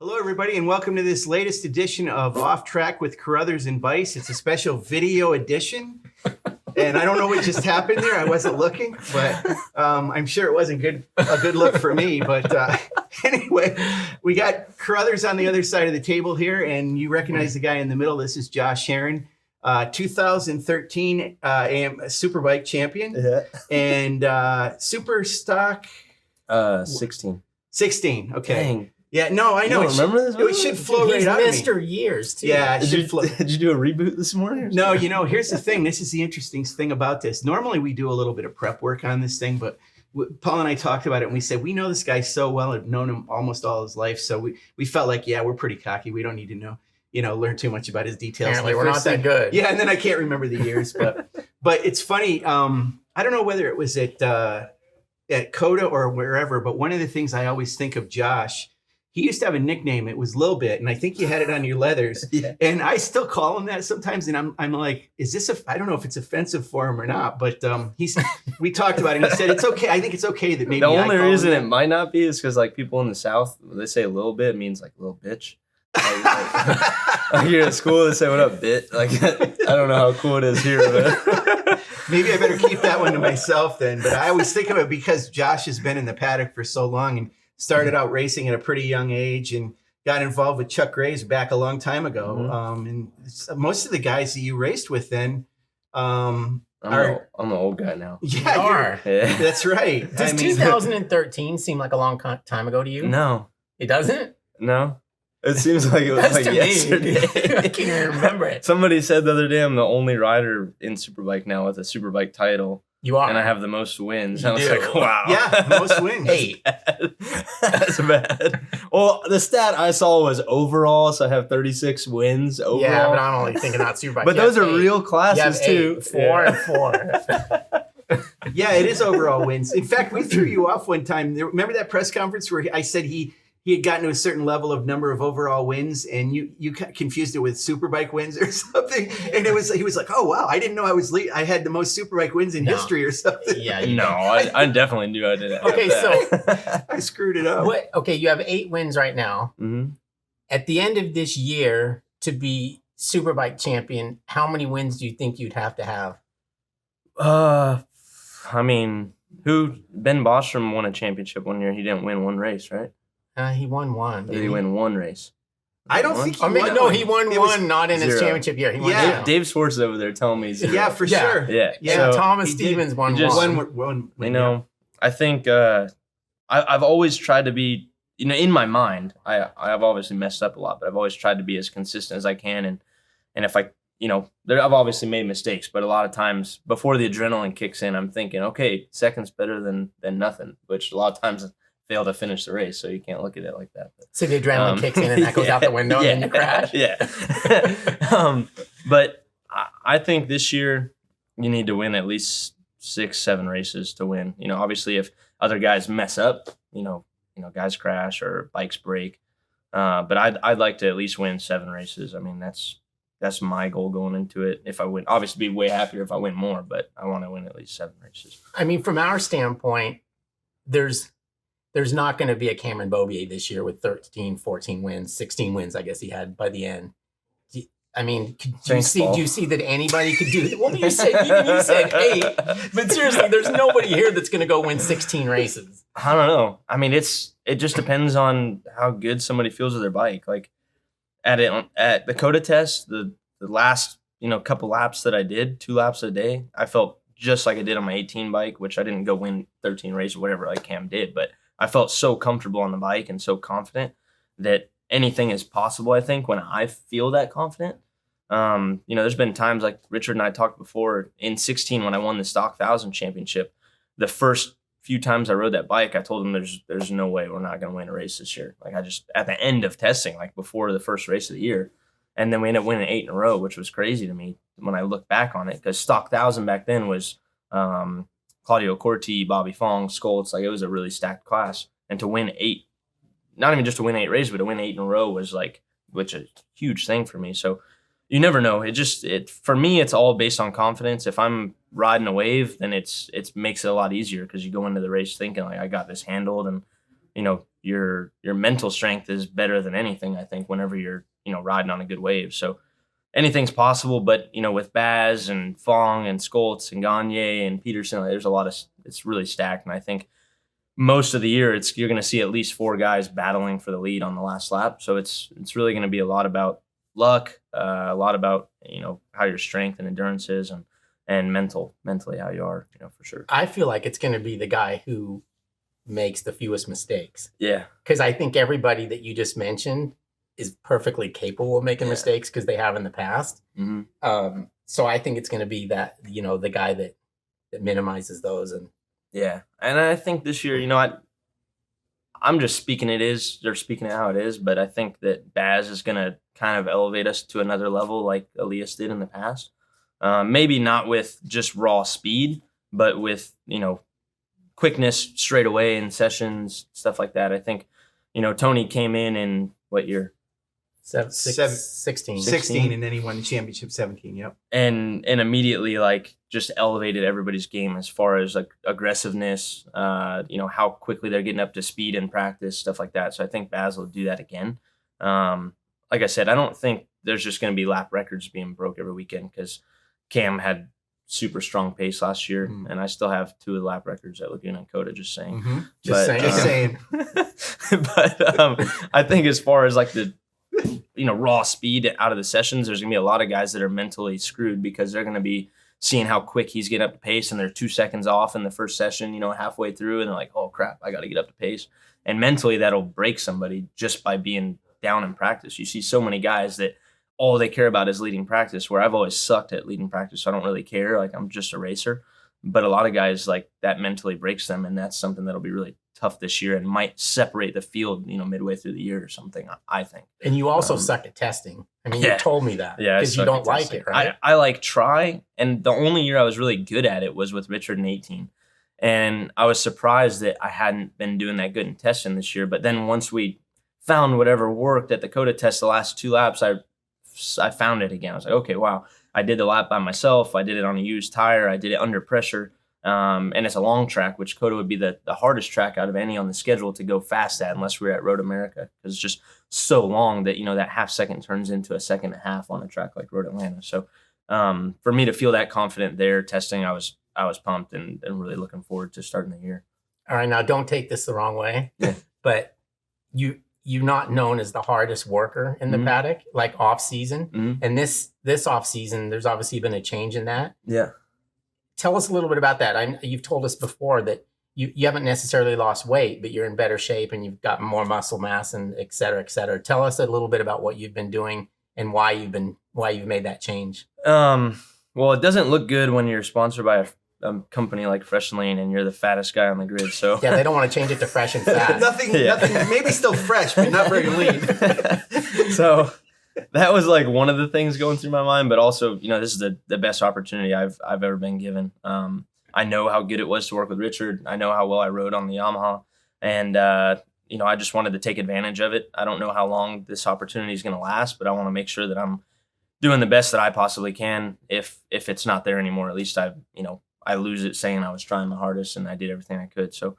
Hello, everybody, and welcome to this latest edition of Off Track with Carruthers and Bice. It's a special video edition, and I don't know what just happened there. I wasn't looking, but I'm sure it wasn't a good look for me. But anyway, we got Carruthers on the other side of the table here, and you recognize the guy in the middle. This is Josh Herrin, 2013 Superbike champion, and Super Stock 16. 16. Okay. Dang. Yeah, no, I know. You don't remember this? It should flow right out of me. Mr. Years, too. Yeah, Did you do a reboot this morning? No, here's the thing. This is the interesting thing about this. Normally, we do a little bit of prep work on this thing, but Paul and I talked about it, and we said, we know this guy so well. I've known him almost all his life, so we felt like, yeah, we're pretty cocky. We don't need to learn too much about his details. Apparently, we're not that good. Yeah, and then I can't remember the years, but it's funny. I don't know whether it was at COTA or wherever, but one of the things I always think of Josh, he used to have a nickname. It was Lil Bit, and I think you had it on your leathers. Yeah. And I still call him that sometimes, and I'm like, is this I don't know if it's offensive for him or not, but we talked about it, and he said it's okay. I think it's okay that maybe the only reason it might not be is because like people in the South, they say a little bit means like little bitch. Like here at school, they say what up, bit. Like I don't know how cool it is here, but maybe I better keep that one to myself then. But I always think of it because Josh has been in the paddock for so long and started out racing at a pretty young age and got involved with Chuck Graves back a long time ago. Mm-hmm. And most of the guys that you raced with then I'm an old guy now. Yeah, Yeah. that's right. Does 2013 seem like a long time ago to you? No. It doesn't? No. It seems like it was like yesterday. I can't even remember it. Somebody said the other day I'm the only rider in Superbike now with a Superbike title. You are. And I have the most wins. You I was do. like, wow. Yeah, most wins. 8. That's bad. Well, the stat I saw was overall, so I have 36 wins overall. Yeah, but I'm only thinking not Superbike. But those are real classes you have 8, too. 4 and 4. Yeah, it is overall wins. In fact, we threw you off one time. Remember that press conference where I said he had gotten to a certain level of number of overall wins, and you confused it with Superbike wins or something. And he was like, "Oh wow, I didn't know I had the most Superbike wins in history or something." Yeah. No, I definitely knew I didn't. Okay, so I screwed it up. okay, you have 8 wins right now. Mm-hmm. At the end of this year, to be Superbike champion, how many wins do you think you'd have to have? I mean, Ben Bostrom won a championship one year. He didn't win one race, right? He won one. Did he win one race? I don't think he won. No, he won one, not in his 0. championship year. He won Yeah. Dave Swartz is over there telling me 0. Yeah, for sure. Yeah. Yeah, So, Thomas he did. Stevens won He just- one. I think I've always tried to be, in my mind, I've obviously messed up a lot, but I've always tried to be as consistent as I can. And if I, I've obviously made mistakes, but a lot of times before the adrenaline kicks in, I'm thinking, okay, second's better than nothing, which a lot of times I fail to finish the race. So you can't look at it like that. But, So the adrenaline kicks in and that goes out the window and then you crash. Yeah. But I think this year you need to win at least 6-7 races to win. Obviously if other guys mess up, guys crash or bikes break. But I'd like to at least win 7 races. I mean, that's my goal going into it. If I win, obviously be way happier if I win more, but I want to win at least 7 races. I mean, from our standpoint, there's not going to be a Cameron Beaubier this year with 13, 14 wins, 16 wins, I guess he had by the end. Do you see that anybody could do that? Well, you said 8, but seriously, there's nobody here that's going to go win 16 races. I don't know. I mean, it just depends on how good somebody feels with their bike. Like at the COTA test, the last couple laps that I did, 2 laps a day, I felt just like I did on my 18 bike, which I didn't go win 13 races or whatever like Cam did, but I felt so comfortable on the bike and so confident that anything is possible, I think, when I feel that confident. There's been times like Richard and I talked before in 16 when I won the Stock 1000 championship. The first few times I rode that bike, I told him there's no way we're not going to win a race this year. Like I just, at the end of testing, like before the first race of the year, and then we ended up winning 8 in a row, which was crazy to me when I look back on it, because Stock 1000 back then was Claudio Corti, Bobby Fong, Skoltz. Like it was a really stacked class. And to win 8, not even just to win 8 races, but to win 8 in a row was which is a huge thing for me. So you never know. For me, it's all based on confidence. If I'm riding a wave, then it makes it a lot easier because you go into the race thinking like I got this handled, and your mental strength is better than anything, I think, whenever you're, riding on a good wave. So anything's possible, but, with Baz and Fong and Skoltz and Gagne and Peterson, there's a lot of, it's really stacked. And I think most of the year you're going to see at least 4 guys battling for the lead on the last lap. So it's really going to be a lot about luck, a lot about, how your strength and endurance is, and mentally how you are, for sure. I feel like it's going to be the guy who makes the fewest mistakes. Yeah. Because I think everybody that you just mentioned is perfectly capable of making mistakes because they have in the past. Mm-hmm. So I think it's going to be that, the guy that minimizes those. And yeah. And I think this year, I'm just speaking they're speaking it how it is, but I think that Baz is going to kind of elevate us to another level like Elias did in the past. Maybe not with just raw speed, but with, quickness straight away in sessions, stuff like that. I think, Tony came in what year? 16. 16, and then he won the championship 17. Yep. And immediately just elevated everybody's game as far as aggressiveness, how quickly they're getting up to speed in practice, stuff like that. So I think Baz will do that again. Like I said, I don't think there's just going to be lap records being broke every weekend because Cam had super strong pace last year, and I still have 2 of the lap records at Laguna and Coda. Just saying. Mm-hmm. Just saying. But I think as far as the raw speed out of the sessions, there's gonna be a lot of guys that are mentally screwed because they're gonna be seeing how quick he's getting up to pace, and they're 2 seconds off in the first session, halfway through, and they're like, oh crap, I got to get up to pace. And mentally, that'll break somebody just by being down in practice. You see so many guys that all they care about is leading practice, where I've always sucked at leading practice, so I don't really care. I'm just a racer. But a lot of guys that mentally breaks them, and that's something that'll be really tough this year and might separate the field, midway through the year or something, I think. And you also suck at testing. I mean, you told me that. Yeah, because you don't like it, right? I try, and the only year I was really good at it was with Richard in 18. And I was surprised that I hadn't been doing that good in testing this year. But then once we found whatever worked at the Coda test the last 2 laps, I found it again. I was like, okay, wow. I did the lap by myself. I did it on a used tire. I did it under pressure. And it's a long track, which Coda would be the hardest track out of any on the schedule to go fast at unless we're at Road America, because it's just so long that, that half second turns into a second and a half on a track like Road Atlanta. So for me to feel that confident there testing, I was pumped and really looking forward to starting the year. All right, now don't take this the wrong way, but you're not known as the hardest worker in the paddock, off season. Mm-hmm. And this off season, there's obviously been a change in that. Yeah. Tell us a little bit about that. You've told us before that you haven't necessarily lost weight, but you're in better shape and you've got more muscle mass and et cetera, et cetera. Tell us a little bit about what you've been doing and why you've made that change. Well, it doesn't look good when you're sponsored by a company like Fresh and Lean and you're the fattest guy on the grid. So yeah, they don't want to change it to fresh and fat. nothing, maybe still fresh, but not very lean. So that was one of the things going through my mind, but also, this is the best opportunity I've ever been given. I know how good it was to work with Richard. I know how well I rode on the Yamaha, and I just wanted to take advantage of it. I don't know how long this opportunity is going to last, but I want to make sure that I'm doing the best that I possibly can. If it's not there anymore, at least I lose it saying I was trying the hardest and I did everything I could. So,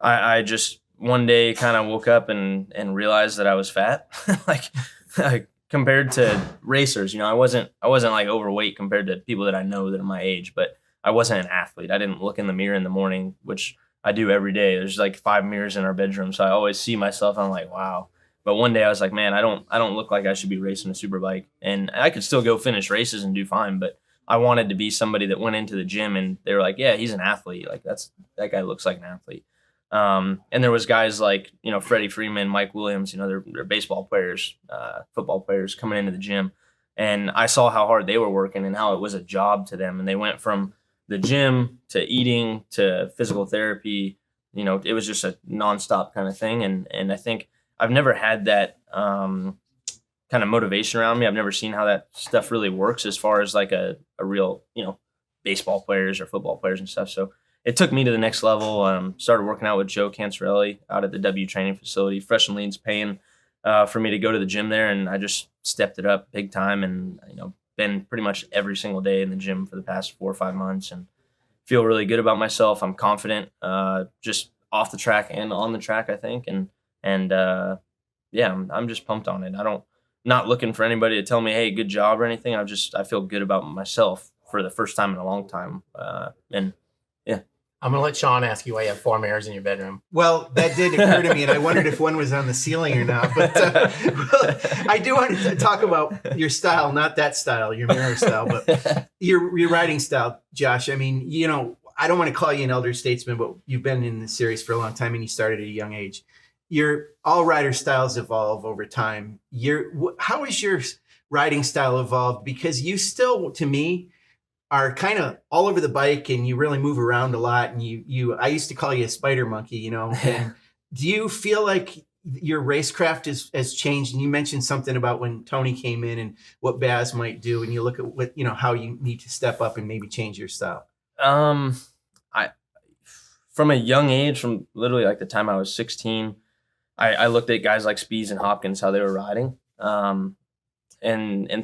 I just one day kind of woke up and realized that I was fat, compared to racers. I wasn't overweight compared to people that I know that are my age, but I wasn't an athlete. I didn't look in the mirror in the morning, which I do every day. There's 5 mirrors in our bedroom, so I always see myself. And I'm like, wow. But one day I was like, man, I don't look like I should be racing a superbike, and I could still go finish races and do fine, but I wanted to be somebody that went into the gym and they were like, yeah, he's an athlete. That guy looks like an athlete. And there was guys like, Freddie Freeman, Mike Williams, they're baseball players, football players coming into the gym. And I saw how hard they were working and how it was a job to them. And they went from the gym to eating to physical therapy. It was just a nonstop kind of thing. And I think I've never had that, kind of motivation around me. I've never seen how that stuff really works as far as a real, baseball players or football players and stuff. So it took me to the next level. Started working out with Joe Cancerelli out at the W training facility. Fresh and Lean's paying for me to go to the gym there, and I just stepped it up big time and, been pretty much every single day in the gym for the past 4 or 5 months and feel really good about myself. I'm confident. I off the track and on the track, I think. And yeah, I'm just pumped on it. Not looking for anybody to tell me, hey, good job or anything. I feel good about myself for the first time in a long time. And yeah. I'm going to let Sean ask you why you have 4 mirrors in your bedroom. Well, that did occur to me, and I wondered if one was on the ceiling or not. But well, I do want to talk about your style, not that style, your mirror style, but your riding style, Josh. I mean, you know, I don't want to call you an elder statesman, but you've been in the series for a long time, and you started at a young age. All rider styles evolve over time. How has your riding style evolved? Because you still, to me, are kind of all over the bike, and you really move around a lot. And I used to call you a spider monkey, you know. And do you feel like your racecraft has changed? And you mentioned something about when Tony came in and what Baz might do, and you look at what, you know, how you need to step up and maybe change your style. From a young age, from literally like the time I was 16, I looked at guys like Spees and Hopkins, how they were riding. And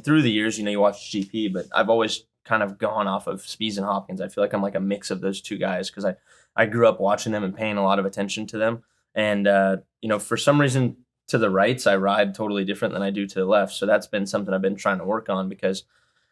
through the years, you know, you watch GP, but I've always kind of gone off of Spees and Hopkins. I feel like I'm like a mix of those two guys because I grew up watching them and paying a lot of attention to them. And, you know, for some reason to the rights, I ride totally different than I do to the left. So that's been something I've been trying to work on because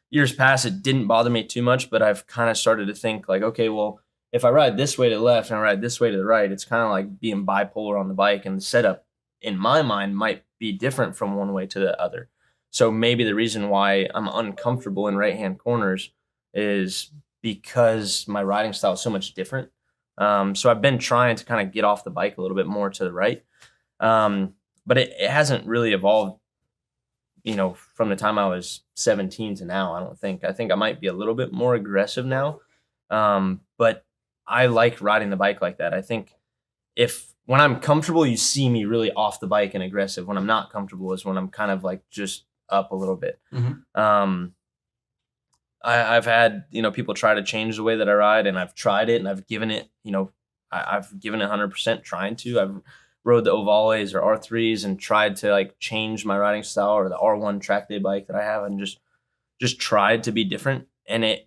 years past, it didn't bother me too much, but I've kind of started to think like, okay, well, if I ride this way to the left and I ride this way to the right, it's kind of like being bipolar on the bike, and the setup in my mind might be different from one way to the other. So maybe the reason why I'm uncomfortable in right-hand corners is because my riding style is so much different. So I've been trying to kind of get off the bike a little bit more to the right. But it hasn't really evolved, you know, from the time I was 17 to now, I don't think. I think I might be a little bit more aggressive now. But I like riding the bike like that. I think when I'm comfortable, you see me really off the bike and aggressive. When I'm not comfortable is when I'm kind of like just up a little bit. Mm-hmm. I've had, you know, people try to change the way that I ride, and I've tried it, and I've given it, you know, I've given it 100% trying to. I've rode the Ovales or R3s and tried to like change my riding style, or the R1 track day bike that I have, and just tried to be different. And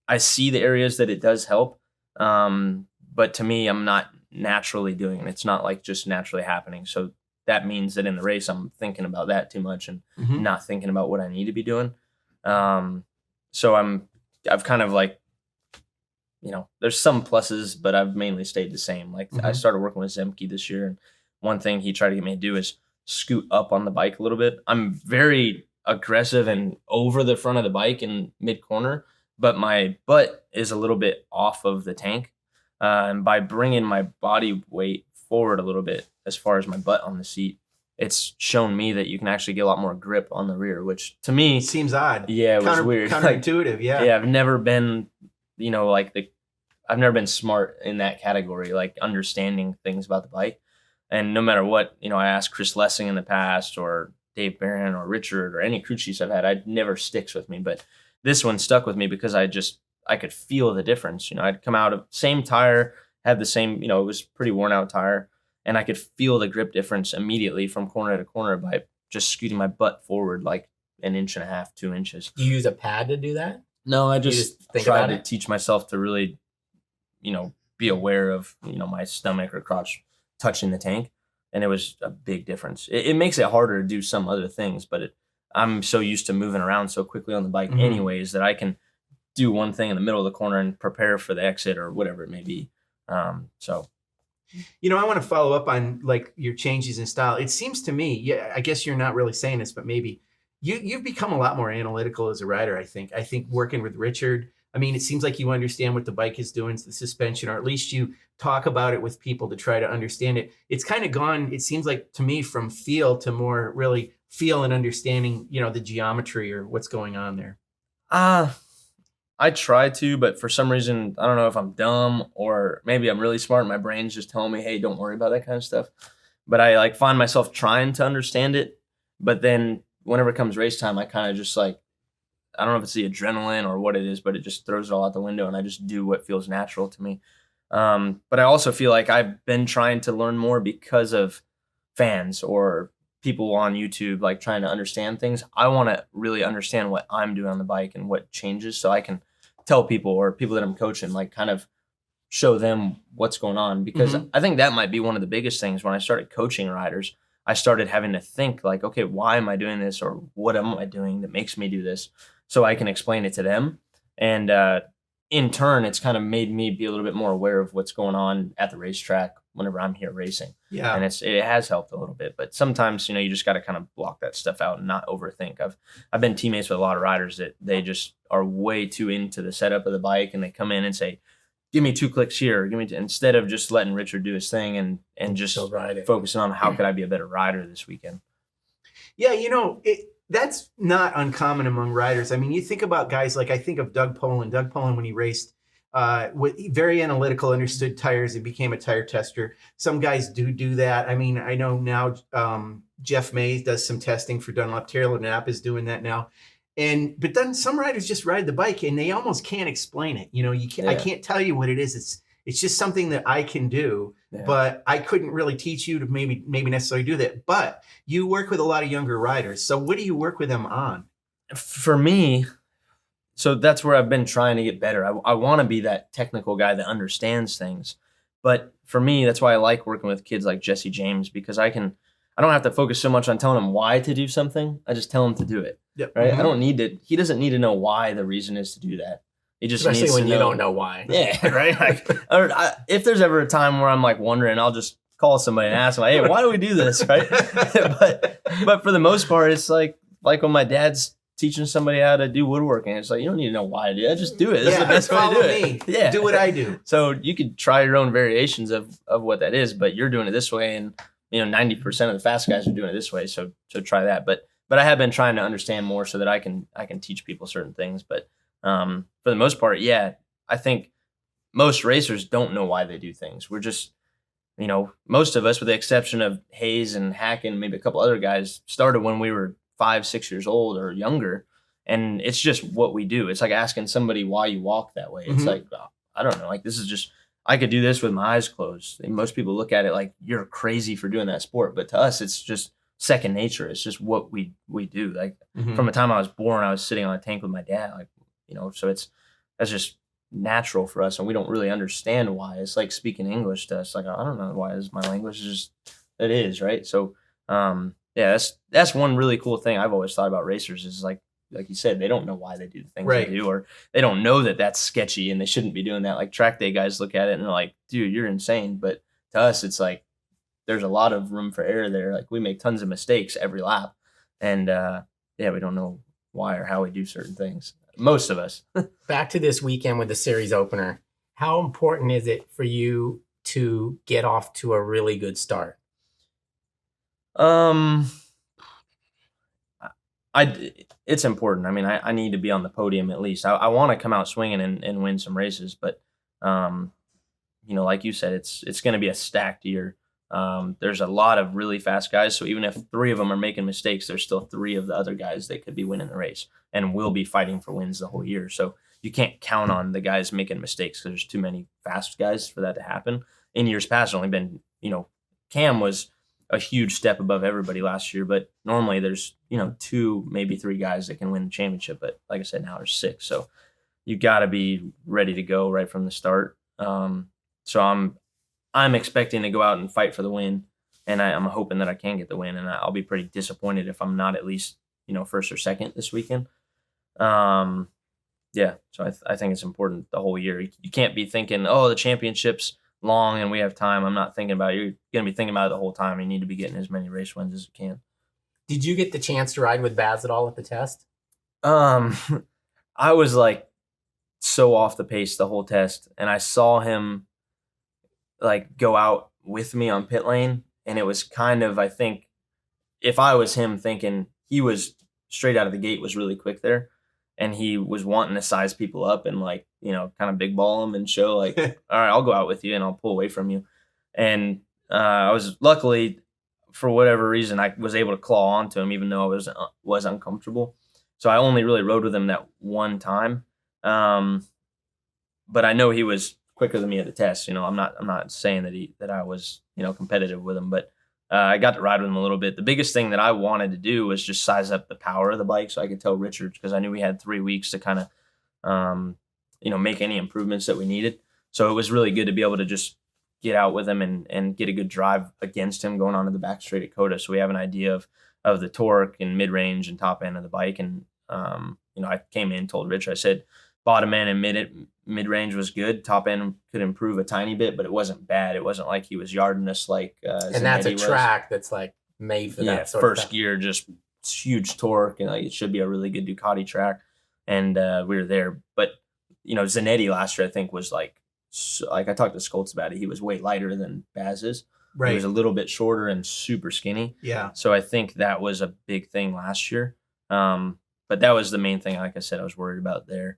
I see the areas that it does help. But to me, I'm not naturally doing it. It's not like just naturally happening. So that means that in the race, I'm thinking about that too much and mm-hmm. not thinking about what I need to be doing. So I've kind of like, you know, there's some pluses, but I've mainly stayed the same. Like mm-hmm. I started working with Zemke this year, and one thing he tried to get me to do is scoot up on the bike a little bit. I'm very aggressive and over the front of the bike in mid corner, but my butt is a little bit off of the tank. And by bringing my body weight forward a little bit, as far as my butt on the seat, it's shown me that you can actually get a lot more grip on the rear, which to me seems odd. Yeah, it was weird. Counterintuitive. Like, yeah, I've never been, you know, I've never been smart in that category, like understanding things about the bike. And no matter what, you know, I asked Chris Lessing in the past, or Dave Barron, or Richard, or any crew chiefs I've had, it never sticks with me. But this one stuck with me because I could feel the difference. You know, I'd come out of same tire, had the same, you know, it was pretty worn out tire, and I could feel the grip difference immediately from corner to corner by just scooting my butt forward like 1.5 inches, 2 inches. Do you use a pad to do that? No, I just tried to teach myself to really, you know, be aware of, you know, my stomach or crotch touching the tank. And it was a big difference. It makes it harder to do some other things, but I'm so used to moving around so quickly on the bike mm-hmm. anyways, that I can do one thing in the middle of the corner and prepare for the exit or whatever it may be. So, you know, I want to follow up on like your changes in style. It seems to me, yeah, I guess you're not really saying this, but maybe you've become a lot more analytical as a rider. I think working with Richard, I mean, it seems like you understand what the bike is doing to the suspension, or at least you talk about it with people to try to understand it. It's kind of gone, it seems like to me, from feel to more really feel and understanding, you know, the geometry or what's going on there. I try to, but for some reason, I don't know if I'm dumb or maybe I'm really smart. My brain's just telling me, hey, don't worry about that kind of stuff. But I like find myself trying to understand it. But then whenever it comes race time, I kind of just like, I don't know if it's the adrenaline or what it is, but it just throws it all out the window, and I just do what feels natural to me. But I also feel like I've been trying to learn more because of fans or people on YouTube, like trying to understand things. I want to really understand what I'm doing on the bike and what changes, so I can tell people or people that I'm coaching, like kind of show them what's going on, because I think that might be one of the biggest things. When I started coaching riders, I started having to think like, okay, why am I doing this, or what am I doing that makes me do this, so I can explain it to them. And in turn, it's kind of made me be a little bit more aware of what's going on at the racetrack whenever I'm here racing. Yeah. And it has helped a little bit, but sometimes, you just got to kind of block that stuff out and not overthink. I've been teammates with a lot of riders that they just are way too into the setup of the bike, and they come in and say, give me 2 clicks here, instead of just letting Richard do his thing and just focusing on how could I be a better rider this weekend. Yeah, that's not uncommon among riders. I mean, you think about guys like, I think of Doug Poland. Doug Poland, when he raced, with very analytical, understood tires, and became a tire tester. Some guys do that. I mean, I know now Jeff Mays does some testing for Dunlop. Taylor Knapp is doing that now. But then some riders just ride the bike and they almost can't explain it. You can't. I can't tell you what it is. It's just something that I can do, but I couldn't really teach you to maybe necessarily do that. But you work with a lot of younger riders. So what do you work with them on? For me, so that's where I've been trying to get better. I want to be that technical guy that understands things. But for me, that's why I like working with kids like Jesse James, because I don't have to focus so much on telling him why to do something. I just tell him to do it. Yep. Right. I don't need to. He doesn't need to know why the reason is to do that. He just Especially needs when to you know. don't know why. Yeah. Right. If there's ever a time where I'm like wondering, I'll just call somebody and ask them, hey, why do we do this? Right. but for the most part, it's like when my dad's teaching somebody how to do woodworking. It's like, you don't need to know why I do that. Just do it. This is the best way to do it. Yeah. Do what I do. So you could try your own variations of what that is, but you're doing it this way, and 90% of the fast guys are doing it this way. So try that. But I have been trying to understand more so that I can teach people certain things. But for the most part, yeah, I think most racers don't know why they do things. We're just, most of us, with the exception of Hayes and Hacken, maybe a couple other guys, started when we were 5-6 years old or younger. And it's just what we do. It's like asking somebody why you walk that way. It's like, oh, I don't know. Like, this is just, I could do this with my eyes closed. And most people look at it like you're crazy for doing that sport. But to us, it's just second nature. It's just what we do. Like from the time I was born, I was sitting on a tank with my dad. Like, so that's just natural for us. And we don't really understand why. It's like speaking English to us. Like, I don't know why is my language. It's just, it is. Right. So, yeah, that's one really cool thing I've always thought about racers is like you said, they don't know why they do the things they do, or they don't know that that's sketchy and they shouldn't be doing that. Like track day guys look at it and they're like, dude, you're insane. But to us, it's like, there's a lot of room for error there. Like we make tons of mistakes every lap, and we don't know why or how we do certain things. Most of us. Back to this weekend with the series opener. How important is it for you to get off to a really good start? It's important. I mean, I need to be on the podium at least. I want to come out swinging and win some races, but like you said, it's going to be a stacked year. There's a lot of really fast guys, so even if 3 of them are making mistakes, there's still 3 of the other guys that could be winning the race and will be fighting for wins the whole year. So you can't count on the guys making mistakes because there's too many fast guys for that to happen. In years past, it's only been, Cam was a huge step above everybody last year, but normally there's 2, maybe 3 guys that can win the championship. But like I said, now there's 6, so you got to be ready to go right from the start. So I'm expecting to go out and fight for the win, and I'm hoping that I can get the win. And I'll be pretty disappointed if I'm not at least first or second this weekend. So I think it's important the whole year. You can't be thinking, oh, the championship's long and we have time. I'm not thinking about it. You're going to be thinking about it the whole time. You need to be getting as many race wins as you can. Did you get the chance to ride with Baz at all at the test? I was like so off the pace the whole test, and I saw him like go out with me on pit lane, and it was kind of, I think, if I was him, thinking he was straight out of the gate was really quick there, and he was wanting to size people up and like kind of big ball them and show like, all right, I'll go out with you and I'll pull away from you. And I was luckily, for whatever reason, I was able to claw onto him even though I was uncomfortable. So I only really rode with him that one time. But I know he was quicker than me at the test. I'm not saying that I was competitive with him, but I got to ride with him a little bit. The biggest thing that I wanted to do was just size up the power of the bike so I could tell Richard, because I knew we had 3 weeks to kind of make any improvements that we needed. So it was really good to be able to just get out with him and get a good drive against him going onto the back straight at COTA. So we have an idea of the torque and mid-range and top end of the bike. And, I came in, told Rich, I said, bottom end and mid-range was good. Top end could improve a tiny bit, but it wasn't bad. It wasn't like he was yarding us like and that's a track that's like made for that sort first of gear, just huge torque, and like it should be a really good Ducati track. And we were there. But, Zanetti last year, I think, was like I talked to Skoltz about it. He was way lighter than Baz is. Right. He was a little bit shorter and super skinny. Yeah. So I think that was a big thing last year. But that was the main thing, like I said, I was worried about there,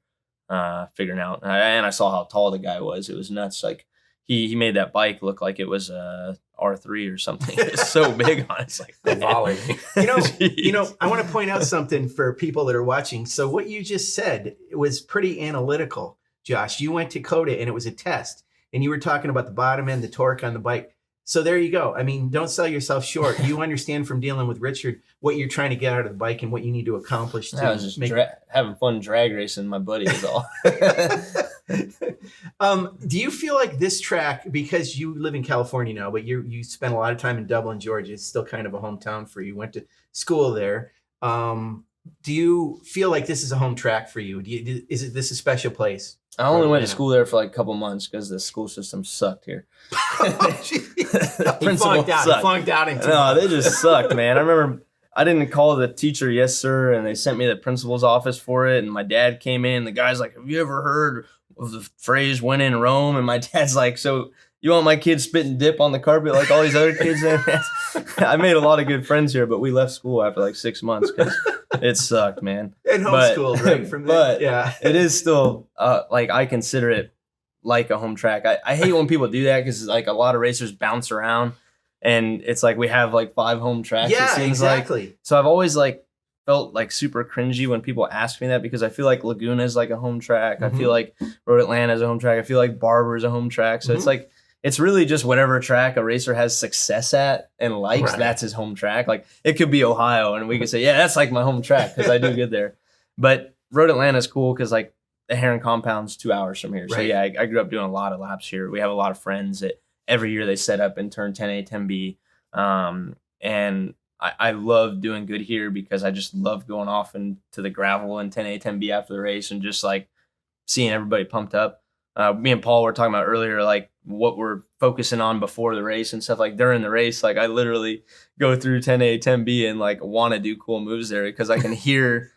figuring out. And I saw how tall the guy was. It was nuts. Like he made that bike look like it was a R3 or something. It's so big on it. It's like volley. I want to point out something for people that are watching. So what you just said was pretty analytical, Josh. You went to COTA and it was a test, and you were talking about the bottom end, the torque on the bike. So there you go. I mean, don't sell yourself short. You understand from dealing with Richard what you're trying to get out of the bike and what you need to accomplish. I was just having fun drag racing my buddy is all. Do you feel like this track, because you live in California now, but you spent a lot of time in Dublin, Georgia, it's still kind of a hometown for you, went to school there. Do you feel like this is a home track for you? Is this a special place? I only went to school there for like a couple months because the school system sucked here. He flunked out. No, they just sucked, man. I remember I didn't call the teacher, yes, sir, and they sent me to the principal's office for it. And my dad came in. The guy's like, have you ever heard of the phrase when in Rome? And my dad's like, so you want my kid spitting dip on the carpet like all these other kids? I made a lot of good friends here, but we left school after like 6 months because it sucked, man. And homeschooled, right? From there. But yeah, it is still like I consider it like a home track. I hate when people do that because like a lot of racers bounce around, and it's like we have like 5 home tracks. Yeah, it seems exactly. Like. So I've always like felt like super cringy when people ask me that because I feel like Laguna is like a home track. Mm-hmm. I feel like Road Atlanta is a home track. I feel like Barber is a home track. So it's like. It's really just whatever track a racer has success at and likes, that's his home track. Like, it could be Ohio, and we could say, yeah, that's like my home track because I do good there. But Road Atlanta is cool because, like, the Herrin compound's 2 hours from here. So, yeah, I grew up doing a lot of laps here. We have a lot of friends that every year they set up and turn 10A, 10B. And I love doing good here because I just love going off into the gravel and 10A, 10B after the race and just, like, seeing everybody pumped up. Me and Paul were talking about earlier, like what we're focusing on before the race and stuff. Like during the race, like I literally go through 10A, 10B and like want to do cool moves there because I can hear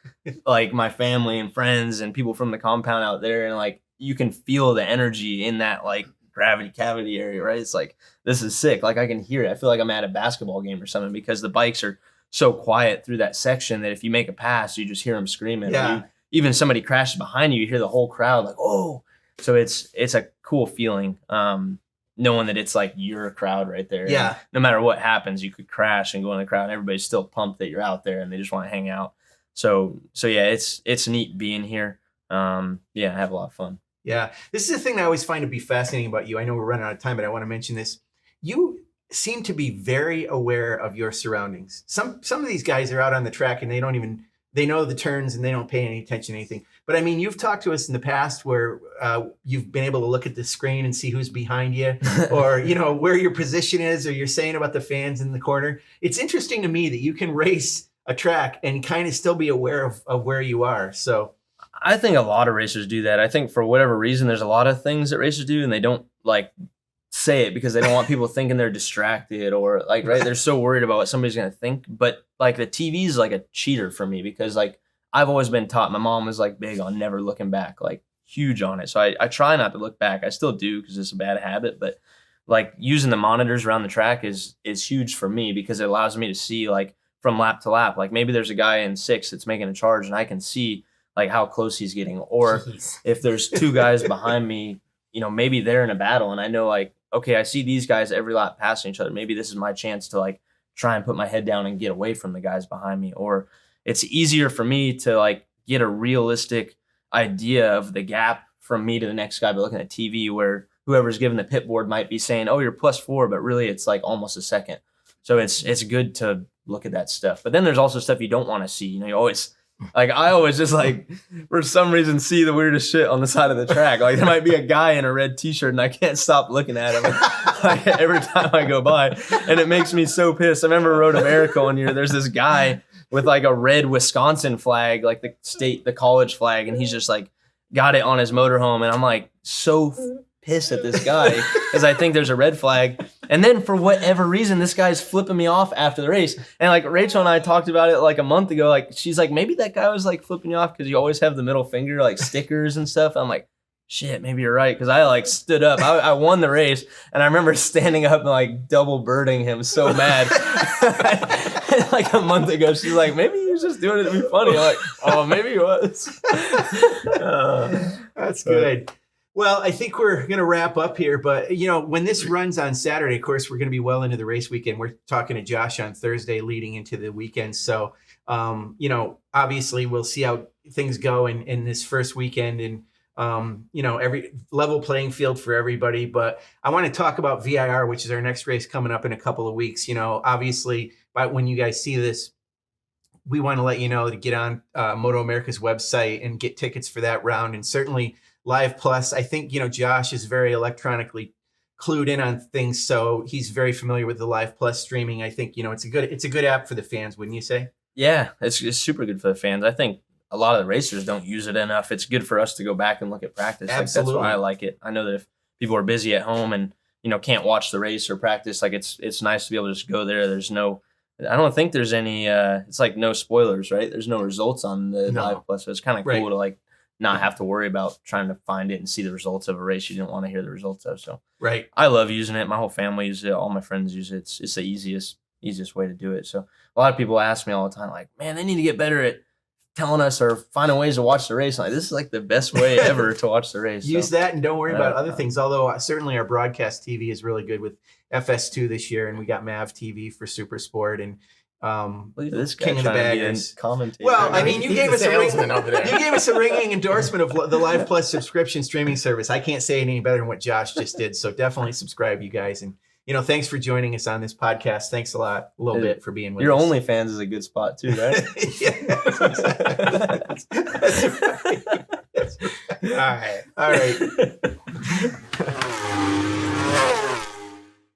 like my family and friends and people from the compound out there, and like you can feel the energy in that like gravity cavity area, right? It's like, this is sick. Like I can hear it. I feel like I'm at a basketball game or something because the bikes are so quiet through that section that if you make a pass, you just hear them screaming. Yeah. Even somebody crashes behind you, you hear the whole crowd like, oh. So it's a cool feeling, knowing that it's like your crowd right there. Yeah. And no matter what happens, you could crash and go in the crowd, and everybody's still pumped that you're out there and they just want to hang out. So yeah, it's neat being here. I have a lot of fun. Yeah. This is the thing I always find to be fascinating about you. I know we're running out of time, but I want to mention this. You seem to be very aware of your surroundings. Some of these guys are out on the track and they know the turns and they don't pay any attention to anything. But I mean, you've talked to us in the past where you've been able to look at the screen and see who's behind you or, where your position is, or you're saying about the fans in the corner. It's interesting to me that you can race a track and kind of still be aware of where you are. So I think a lot of racers do that. I think for whatever reason, there's a lot of things that racers do and they don't like say it because they don't want people thinking they're distracted or like, right. They're so worried about what somebody's going to think. But like the TV is like a cheater for me because like I've always been taught, my mom was like big on never looking back, like huge on it. So I try not to look back. I still do because it's a bad habit, but like using the monitors around the track is huge for me because it allows me to see like from lap to lap. Like maybe there's a guy in 6 that's making a charge and I can see like how close he's getting. Or if there's 2 guys behind me, maybe they're in a battle and I know like, okay, I see these guys every lap passing each other. Maybe this is my chance to like try and put my head down and get away from the guys behind me. Or it's easier for me to like get a realistic idea of the gap from me to the next guy by looking at TV where whoever's given the pit board might be saying, oh, you're +4, but really it's like almost a second. So it's good to look at that stuff. But then there's also stuff you don't want to see. You always Like I always just like for some reason see the weirdest shit on the side of the track. Like there might be a guy in a red t-shirt and I can't stop looking at him like, every time I go by, and it makes me so pissed. I remember Road America one year. There's this guy with like a red Wisconsin flag, like the college flag, and he's just like got it on his motorhome, and I'm like so pissed at this guy because I think there's a red flag. And then for whatever reason, this guy's flipping me off after the race. And like Rachel and I talked about it like a month ago. Like she's like, maybe that guy was like flipping you off because you always have the middle finger like stickers and stuff. I'm like, shit, maybe you're right. Because I like stood up. I won the race, and I remember standing up and like double birding him so mad. And like a month ago, she's like, maybe he was just doing it to be funny. I'm like, oh, maybe he was. That's good. Well, I think we're going to wrap up here, but when this runs on Saturday, of course, we're going to be well into the race weekend. We're talking to Josh on Thursday leading into the weekend. So, obviously we'll see how things go in this first weekend, and, every level playing field for everybody. But I want to talk about VIR, which is our next race coming up in a couple of weeks. Obviously when you guys see this, we want to let you know to get on MotoAmerica's website and get tickets for that round. And certainly Live Plus, I think, Josh is very electronically clued in on things, so he's very familiar with the Live Plus streaming. I think, it's a good app for the fans, wouldn't you say? Yeah, it's super good for the fans. I think a lot of the racers don't use it enough. It's good for us to go back and look at practice. Absolutely. Like, that's why I like it. I know that if people are busy at home and, can't watch the race or practice, like it's nice to be able to just go there. I don't think there's any, it's like no spoilers, right? There's no results on the Live Plus. So it's kind of cool to like not have to worry about trying to find it and see the results of a race you didn't want to hear the results of. So I love using it. My whole family uses it. All my friends use it. It's the easiest way to do it. So a lot of people ask me all the time, like, man, they need to get better at telling us or finding ways to watch the race. Like, this is like the best way ever to watch the race. Use that and don't worry about other things. Although certainly our broadcast TV is really good with FS2 this year, and we got Mav TV for Super Sport, and look at this guy King of the Baggers. Well, I mean, you gave us a ringing endorsement of the Live Plus subscription streaming service. I can't say it any better than what Josh just did. So definitely subscribe, you guys. And, thanks for joining us on this podcast. Thanks a lot, a little bit for being with us. Your OnlyFans is a good spot too, right? Yeah, that's right. All right.